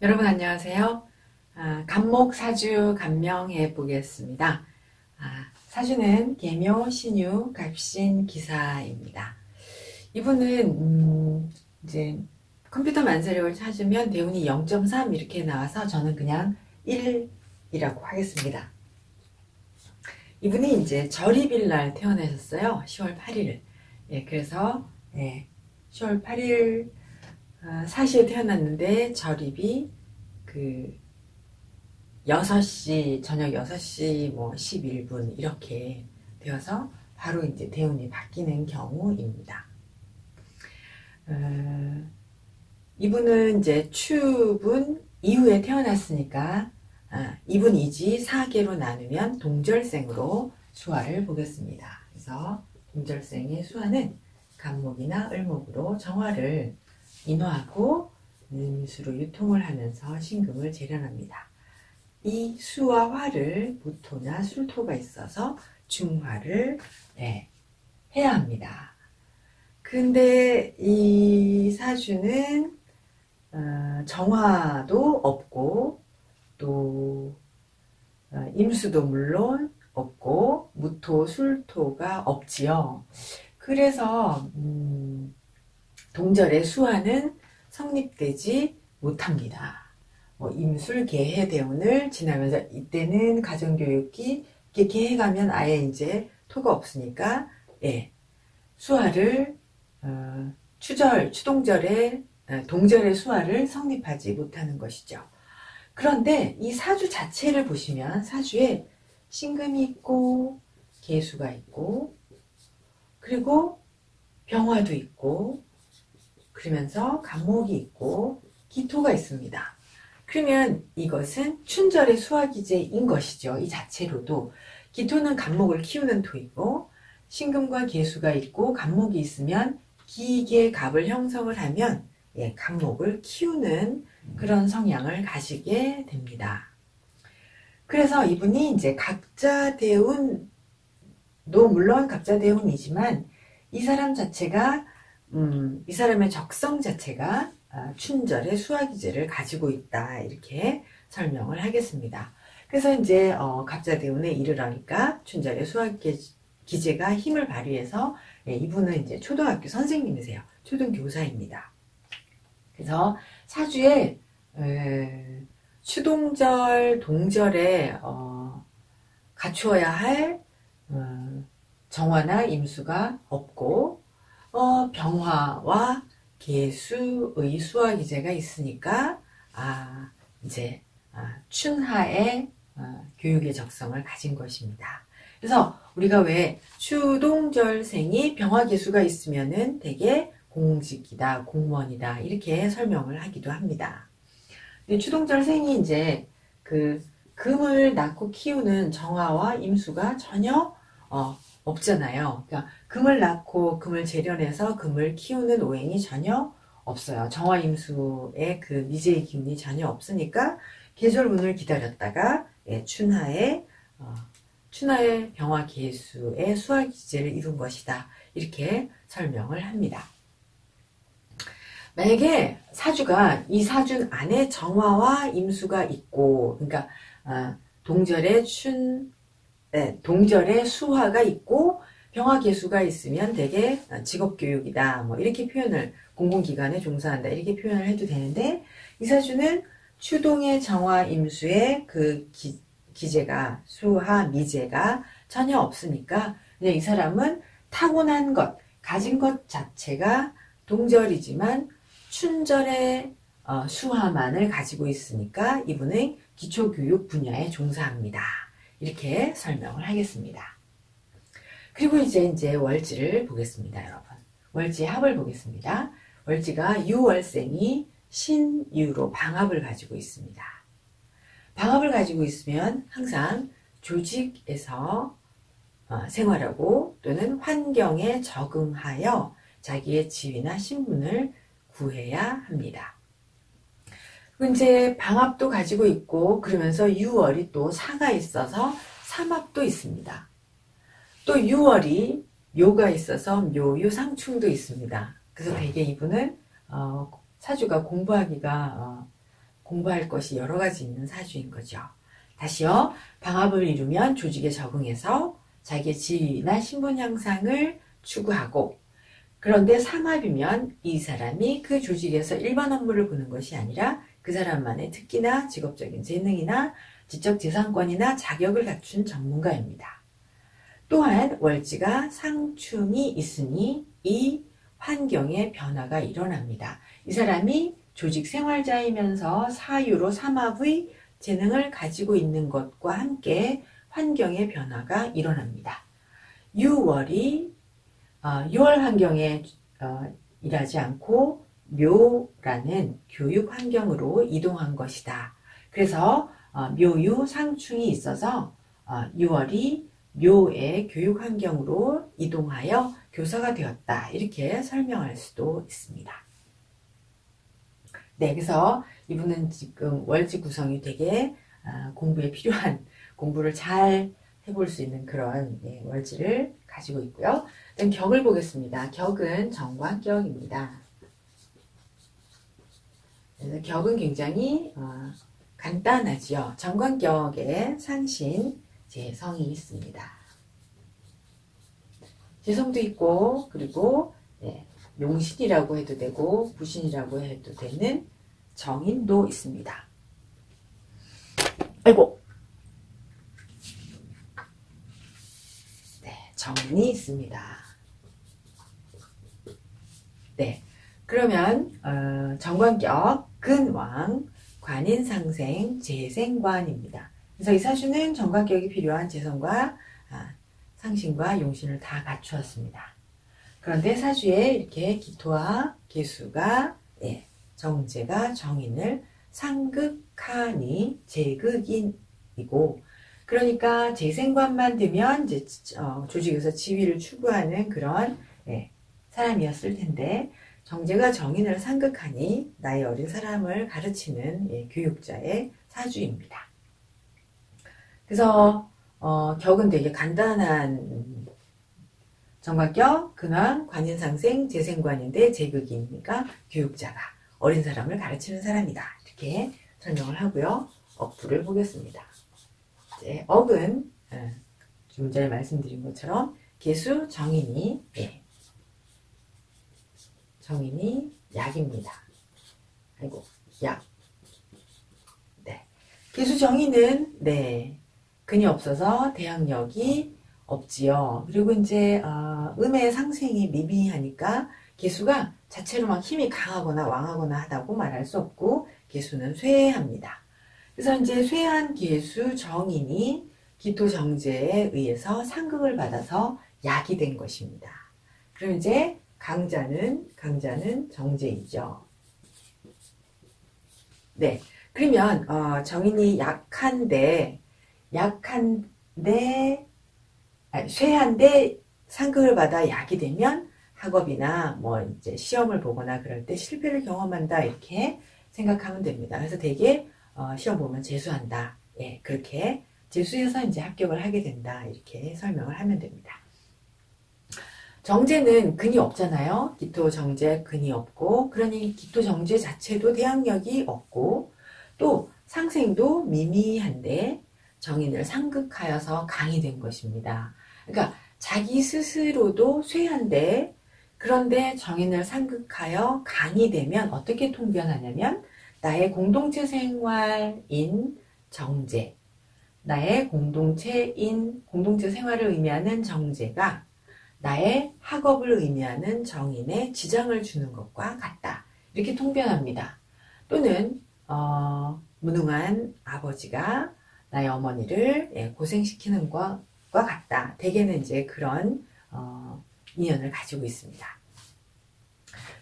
여러분 안녕하세요. 간목 사주 감명해 보겠습니다. 사주는 계묘, 신유, 갑신, 기사입니다. 이분은 이제 컴퓨터 만세력을 찾으면 대운이 0.3 이렇게 나와서 저는 그냥 1이라고 하겠습니다. 이분이 이제 절입일 날 태어나셨어요. 10월 8일. 예, 그래서 10월 8일 4시에 태어났는데 절입이 그 6시, 저녁 6시 뭐 11분 이렇게 되어서 바로 이제 대운이 바뀌는 경우입니다. 이분은 이제 추분 이후에 태어났으니까 이분 이지 4개로 나누면 동절생으로 수화를 보겠습니다. 그래서 동절생의 수화는 간목이나 을목으로 정화를 인화하고 음수로 유통을 하면서 신금을 재련합니다. 이 수와 화를 무토나 술토가 있어서 중화를 해야 합니다. 근데 이 사주는 정화도 없고 또 임수도 물론 없고 무토, 술토가 없지요. 그래서 동절의 수화는 성립되지 못합니다. 임술, 계해, 대운을 지나면서 이때는 가정교육이 이렇게 계해가면 아예 이제 토가 없으니까 수화를 추절, 추동절의 동절의 수화를 성립하지 못하는 것이죠. 그런데 이 사주 자체를 보시면 사주에 신금이 있고 계수가 있고 그리고 병화도 있고 그러면서 간목이 있고 기토가 있습니다. 그러면 이것은 춘절의 수화기제인 것이죠. 이 자체로도 기토는 간목을 키우는 토이고 신금과 계수가 있고 간목이 있으면 기계갑을 형성을 하면 간목을 키우는 그런 성향을 가지게 됩니다. 그래서 이분이 이제 갑자대운도 물론 갑자대운이지만 이 사람 자체가 이 사람의 적성 자체가 춘절의 수화기제를 가지고 있다 이렇게 설명을 하겠습니다. 그래서 이제 갑자대운에 이르러니까 춘절의 수화기제가 힘을 발휘해서 이분은 이제 초등학교 선생님이세요. 초등교사입니다. 그래서 사주에 추동절, 동절에 갖추어야 할 정화나 임수가 없고 병화와 계수의 수화기제가 있으니까 이제 춘하의 교육의 적성을 가진 것입니다. 그래서 우리가 왜 추동절생이 병화계수가 있으면은 되게 공직이다, 공무원이다 이렇게 설명을 하기도 합니다. 근데 추동절생이 이제 그 금을 낳고 키우는 정화와 임수가 전혀 없잖아요. 그러니까 금을 낳고 금을 재련해서 금을 키우는 오행이 전혀 없어요. 정화임수의 그 미제의 기운이 전혀 없으니까 계절운을 기다렸다가 춘하의 병화계수의 수화기제를 이룬 것이다. 이렇게 설명을 합니다. 만약에 사주가 이 사준 안에 정화와 임수가 있고 그러니까 동절에 동절에 수화가 있고 병화계수가 있으면 되게 직업교육이다 뭐 이렇게 표현을 공공기관에 종사한다 이렇게 표현을 해도 되는데 이 사주는 추동의 정화 임수의 그 기제가 수화 미제가 전혀 없으니까 그냥 이 사람은 타고난 것 가진 것 자체가 동절이지만 춘절의 수화만을 가지고 있으니까 이분은 기초교육 분야에 종사합니다. 이렇게 설명을 하겠습니다. 그리고 이제 월지를 보겠습니다, 여러분. 월지 합을 보겠습니다. 월지가 유월생이 신유로 방합을 가지고 있습니다. 방합을 가지고 있으면 항상 조직에서 생활하고 또는 환경에 적응하여 자기의 지위나 신분을 구해야 합니다. 그리고 이제 방합도 가지고 있고 그러면서 유월이 또 사가 있어서 삼합도 있습니다. 또 유월이 묘가 있어서 묘유 상충도 있습니다. 그래서 되게 이분은 사주가 공부할 것이 여러 가지 있는 사주인 거죠. 다시요. 방합을 이루면 조직에 적응해서 자기의 지위나 신분 향상을 추구하고, 그런데 삼합이면 이 사람이 그 조직에서 일반 업무를 보는 것이 아니라 그 사람만의 특기나 직업적인 재능이나 지적 재산권이나 자격을 갖춘 전문가입니다. 또한 월지가 상충이 있으니 이 환경의 변화가 일어납니다. 이 사람이 조직 생활자이면서 사유로 삼합의 재능을 가지고 있는 것과 함께 환경의 변화가 일어납니다. 6월 환경에 일하지 않고 묘라는 교육 환경으로 이동한 것이다. 그래서 묘유 상충이 있어서 6월이 묘의 교육 환경으로 이동하여 교사가 되었다. 이렇게 설명할 수도 있습니다. 네, 그래서 이분은 지금 월지 구성이 되게 공부에 필요한, 공부를 잘 해볼 수 있는 그런 월지를 가지고 있고요. 그다음 격을 보겠습니다. 격은 정관격입니다. 그래서 격은 굉장히 간단하지요. 정관격에 상신, 재성이 있습니다. 재성도 있고, 그리고 용신이라고 해도 되고 부신이라고 해도 되는 정인도 있습니다. 아이고, 네, 정인이 있습니다. 네, 그러면 정관격, 근왕, 관인상생, 재생관입니다. 그래서 이 사주는 정관격이 필요한 재성과 상신과 용신을 다 갖추었습니다. 그런데 사주에 이렇게 기토와 계수가 정제가 정인을 상극하니 재극인이고, 그러니까 재생관만 되면 이제 조직에서 지위를 추구하는 그런 사람이었을 텐데, 정제가 정인을 상극하니 나이 어린 사람을 가르치는 교육자의 사주입니다. 그래서 격은 되게 간단한 정관격, 근황, 관인상생, 재생관인데 재극이니까 교육자가 어린 사람을 가르치는 사람이다. 이렇게 설명을 하고요. 억부를 보겠습니다. 이제 억은 좀 전에 말씀드린 것처럼 계수 정인이 정인이 약입니다. 아이고, 약. 네. 계수 정인은 근이 없어서 대항력이 없지요. 그리고 이제 음의 상생이 미비하니까 계수가 자체로 막 힘이 강하거나 왕하거나 하다고 말할 수 없고, 계수는 쇠합니다. 그래서 이제 쇠한 계수 정인이 기토 정제에 의해서 상극을 받아서 약이 된 것입니다. 그럼 이제 강자는 정제이죠. 네. 그러면 정인이 쇠한데 상극을 받아 약이 되면 학업이나 뭐 이제 시험을 보거나 그럴 때 실패를 경험한다, 이렇게 생각하면 됩니다. 그래서 되게 시험 보면 재수한다. 그렇게 재수해서 이제 합격을 하게 된다, 이렇게 설명을 하면 됩니다. 정제는 근이 없잖아요. 기토 정제 근이 없고, 그러니 기토 정제 자체도 대항력이 없고, 또 상생도 미미한데 정인을 상극하여서 강이 된 것입니다. 그러니까 자기 스스로도 쇠한데, 그런데 정인을 상극하여 강이 되면 어떻게 통변하냐면, 나의 공동체 생활인 정제, 나의 공동체 생활을 의미하는 정제가 나의 학업을 의미하는 정인에 지장을 주는 것과 같다. 이렇게 통변합니다. 또는 무능한 아버지가 나의 어머니를 고생시키는 것과 같다. 대개는 이제 그런 인연을 가지고 있습니다.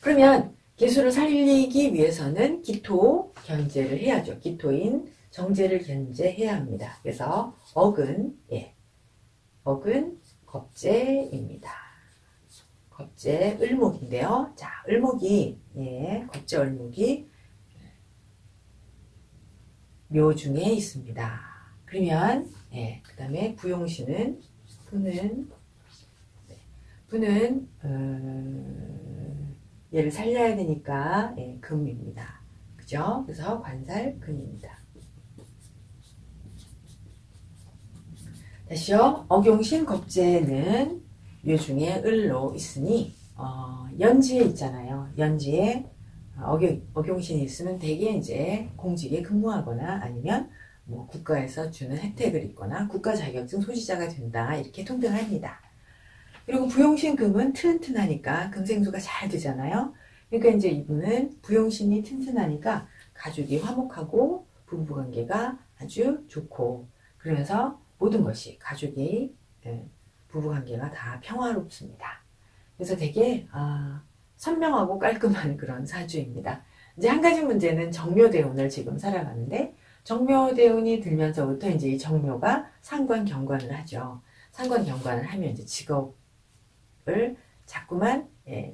그러면 계수를 살리기 위해서는 기토 견제를 해야죠. 기토인 정제를 견제해야 합니다. 그래서 억은 겁재입니다. 겁재 을목인데요. 자, 을목이 겁재 을목이 묘 중에 있습니다. 그러면 그 다음에 부용신은 부는 얘를 살려야 되니까 금입니다. 그죠? 그래서 관살근입니다. 다시요. 억용신 겁재는 요 중에 을로 있으니 연지에 있잖아요. 연지에 억용신이 있으면 대개 이제 공직에 근무하거나 아니면 뭐 국가에서 주는 혜택을 입거나 국가 자격증 소지자가 된다 이렇게 통칭합니다. 그리고 부용신 금은 튼튼하니까 금생수가 잘 되잖아요. 그러니까 이제 이분은 부용신이 튼튼하니까 가족이 화목하고 부부관계가 아주 좋고 그러면서 모든 것이 가족이 부부관계가 다 평화롭습니다. 그래서 되게 선명하고 깔끔한 그런 사주입니다. 이제 한 가지 문제는 정묘대운을 지금 살아가는데 정묘대운이 들면서부터 이제 이 정묘가 상관경관을 하죠. 상관경관을 하면 이제 직업을 자꾸만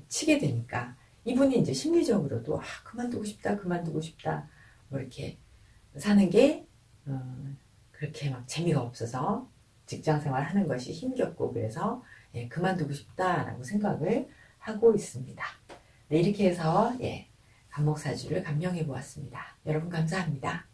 치게 되니까 이분이 이제 심리적으로도 그만두고 싶다, 그만두고 싶다, 뭐 이렇게 사는 게 그렇게 막 재미가 없어서 직장 생활 하는 것이 힘겹고 그래서 그만두고 싶다라고 생각을 하고 있습니다. 네, 이렇게 해서 간목사주를 감명해 보았습니다. 여러분 감사합니다.